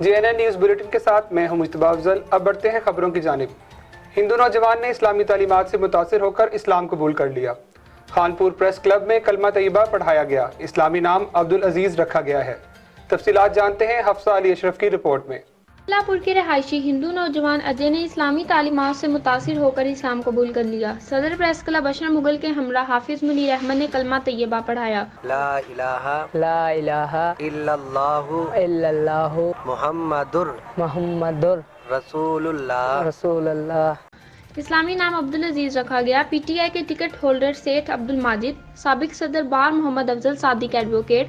JNN news bulletin کے ساتھ میں ہوں مجتبیٰ افضل۔ اب بڑھتے ہیں خبروں کی جانب۔ ہندو نوجوان نے اسلامی تعلیمات سے متاثر ہو کر اسلام قبول کر لیا۔ خانپور پریس کلب میں کلمہ طیبہ پڑھایا گیا۔ اسلامی نام عبدالعزیز رکھا گیا ہے۔ تفصیلات جانتے ہیں حفصہ علی اشرف کی رپورٹ میں۔ کلاپور کے رہائشی ہندو نوجوان اجے نے اسلامی تعلیمات سے متاثر ہو کر اسلام قبول کر لیا۔ صدر پریس کلب اشرف مغل کے ہمراہ حافظ منیر احمد نے کلمہ طیبہ پڑھایا۔ لا الہ الا اللہ محمد رسول اللہ۔ اسلامی نام عبدالعزیز رکھا گیا۔ PTI کے ٹکٹ ہولڈر سیٹھ عبدالماجد، سابق صدر bar Muhammad Afzal Sadiq advocate,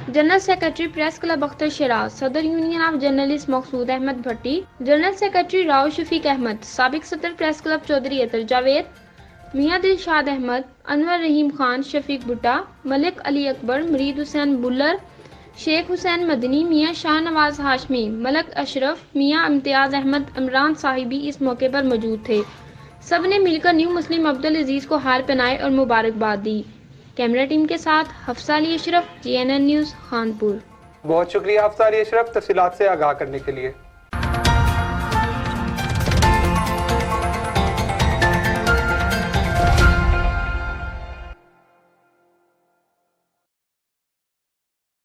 general secretary press club Akhtar Shiraz, صدر union of journalist Maqsood Ahmed Bhatti, general secretary Rao Shafiq Ahmed, سابق صدر پریس کلب چودھری عطر جاوید، میاں دلشاد احمد، انور رحیم خان، شفیق بھٹا، ملک علی اکبر، مرید حسین بلر، شیخ حسین مدنی، میاں شاہ نواز ہاشمی، ملک اشرف، میاں امتیاز احمد، عمران صاحبی اس موقع پر موجود تھے۔ سب نے مل کر نیو مسلم عبدالعزیز کو ہار پہنائے اور مبارکباد دی۔ کیمرہ ٹیم کے ساتھ حفصہ علی اشرف، JNN نیوز، خانپور۔ بہت شکریہ حفصہ علی اشرف تفصیلات سے آگاہ کرنے کے لیے۔